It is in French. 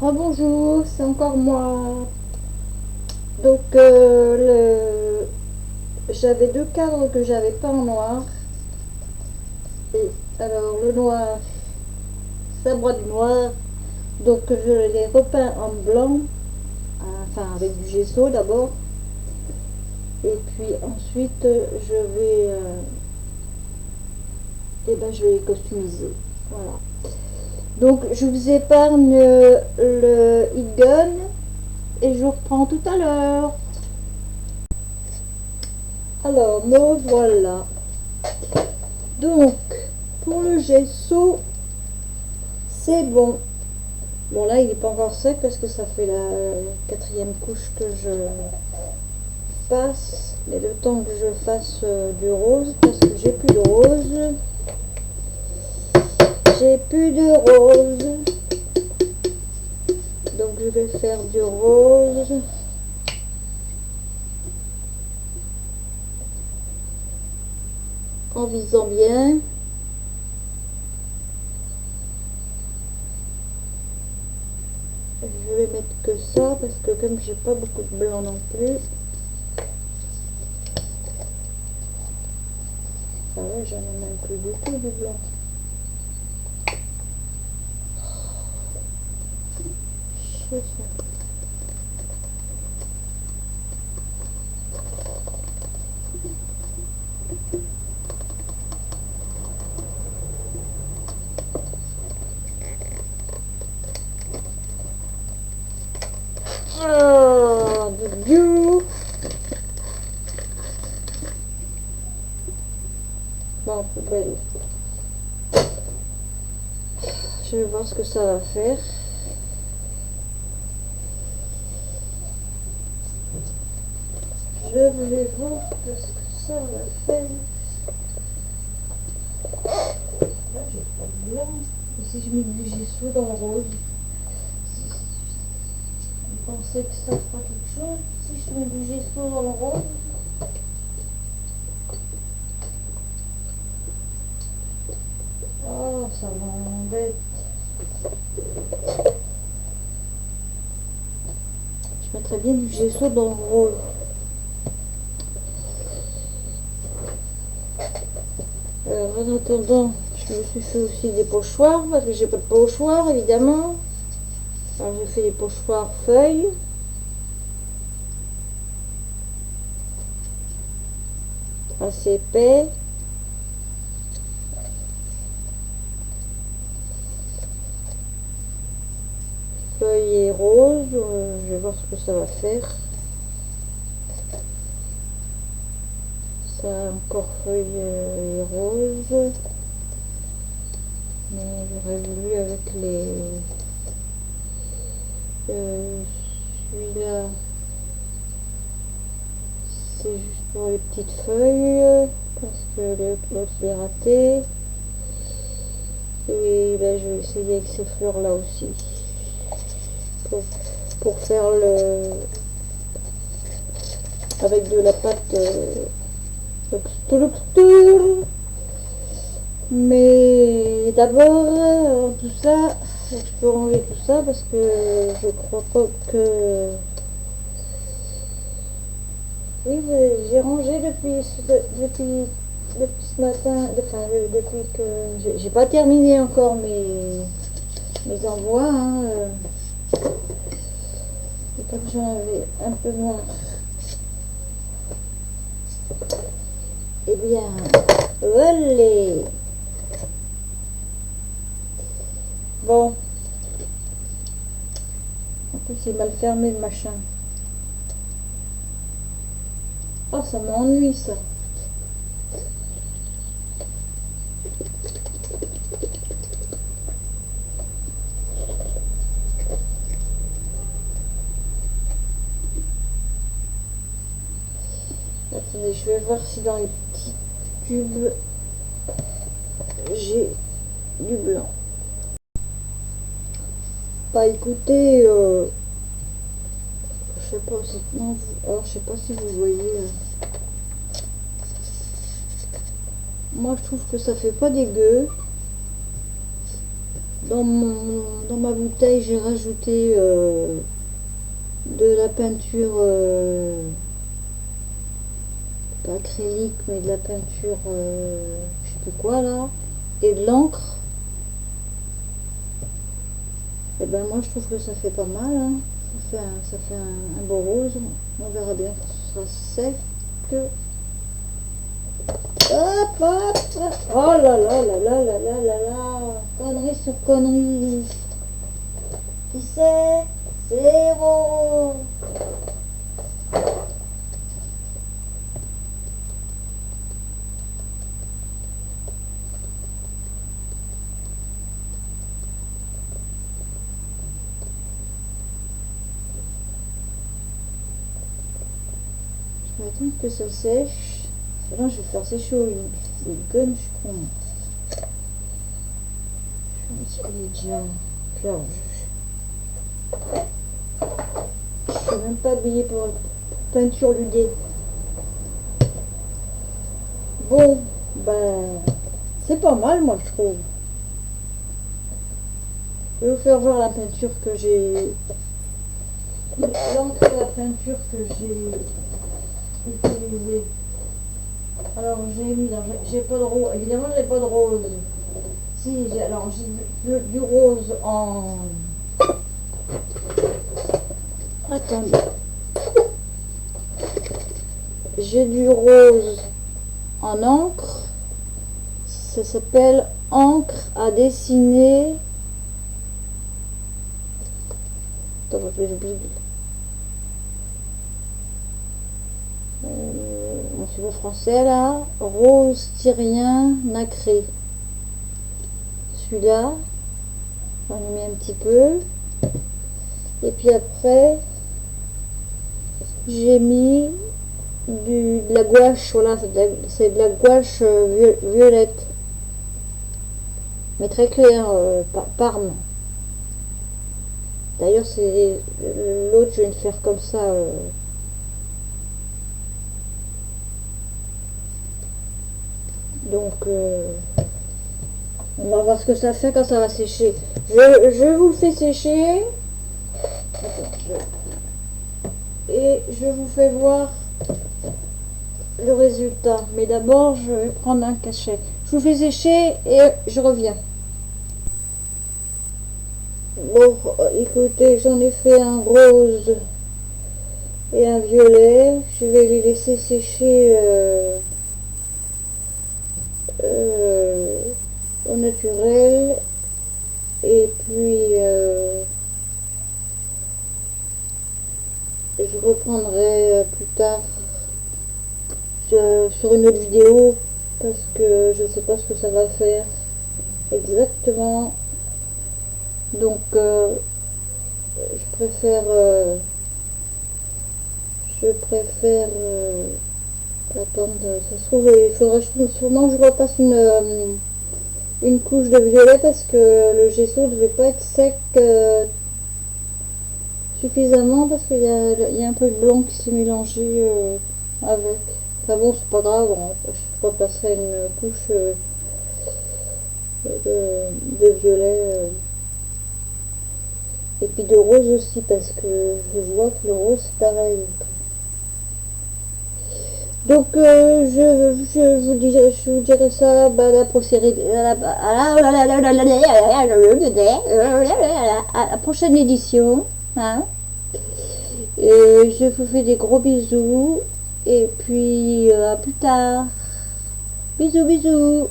Rebonjour, c'est encore moi. Donc j'avais deux cadres que j'avais pas en noir. Et alors le noir, ça broie du noir. Donc je l'ai repeint en blanc, enfin avec du gesso d'abord. Et puis ensuite je vais les customiser. Voilà. Donc je vous épargne le heat gun et je vous reprends tout à l'heure. Alors me voilà. Donc pour le gesso, c'est bon. Bon là il n'est pas encore sec parce que ça fait la quatrième couche que je passe. Mais le temps que je fasse du rose, parce que j'ai plus de rose. J'ai plus de rose. Donc je vais faire du rose. En visant bien. Je vais mettre que ça parce que comme j'ai pas beaucoup de blanc non plus. Ah ouais, j'en ai même plus beaucoup du blanc. Chier ça. Ah, de Dieu. Bon, poubelle. Je vais voir ce que ça va faire. Je vais voir ce que ça va faire. Là, j'ai pas de blanc. Et si je mets du gesso dans le rose, vous pensez que ça fera quelque chose si je mets du gesso dans le rose? Oh, ça m'embête. Je mettrais bien du gesso dans le rose. En attendant, je me suis fait aussi des pochoirs parce que j'ai pas de pochoir évidemment. Alors j'ai fait des pochoirs feuilles. Assez épais. Feuilles et rose. Je vais voir ce que ça va faire. Ça encore feuilles et rose. Mais j'aurais voulu avec les celui-là, c'est juste pour les petites feuilles parce que l'autre est raté. Et ben, je vais essayer avec ces fleurs là aussi pour faire le avec de la pâte mais d'abord tout ça, je peux ranger tout ça parce que je crois pas que oui, j'ai rangé depuis ce matin, enfin depuis que j'ai pas terminé encore mes envois, hein, et comme j'en avais un peu moins, eh bien, voilà. Bon, en plus c'est mal fermé le machin. Oh, ça m'ennuie ça. Attendez, je vais voir si dans les petits tubes j'ai du blanc. Bah écoutez, je sais pas si non, alors, je sais pas si vous voyez. Moi je trouve que ça fait pas dégueu. dans ma bouteille, j'ai rajouté de la peinture, pas acrylique, mais de la peinture, je sais plus quoi là, et de l'encre. Et ben moi je trouve que ça fait pas mal, hein. Ça fait un beau rose. On verra bien quand ce sera sec. Hop, hop, hop. Oh là là là là là là là là. Connerie sur connerie. Qui c'est bon. Je vais attendre que ça sèche. Là, je vais faire sécher au lit. C'est gun, je prends. Je pense qu'il est déjà là. Je ne suis même pas habillée pour peinture ludée. Bon, ben, c'est pas mal, moi, je trouve. Je vais vous faire voir la peinture que j'ai. L'encre de la peinture que j'ai utilisée. Alors, j'ai mis, j'ai pas de rose. Évidemment, j'ai pas de rose. Si, alors j'ai du rose en. Attendez. J'ai du rose en encre. Ça s'appelle encre à dessiner. Attends, j'oublie. Mon suivant français là. Rose tyrien nacré. Celui-là. J'en ai mis un petit peu. Et puis après, j'ai mis de la gouache, voilà, c'est de la gouache violette, mais très claire, Parme. D'ailleurs, c'est l'autre, je vais le faire comme ça. Donc, on va voir ce que ça fait quand ça va sécher. Je vous le fais sécher. Et je vous fais voir le résultat. Mais d'abord, je vais prendre un cachet. Je vous fais sécher et je reviens. Bon, écoutez, j'en ai fait un rose et un violet. Je vais les laisser sécher au naturel. Et puis, je reprendrai plus tard sur une autre vidéo parce que je ne sais pas ce que ça va faire exactement. Donc, je préfère attendre, ça se trouve, il faudra sûrement que je repasse une couche de violet parce que le gesso ne devait pas être sec suffisamment parce qu'il y a un peu de blanc qui s'est mélangé avec. Enfin bon, c'est pas grave, je repasserai une couche de violet et puis de rose aussi parce que je vois que le rose c'est pareil. Donc je vous dirai ça à la prochaine édition. Hein. Et je vous fais des gros bisous. Et puis à plus tard. Bisous bisous.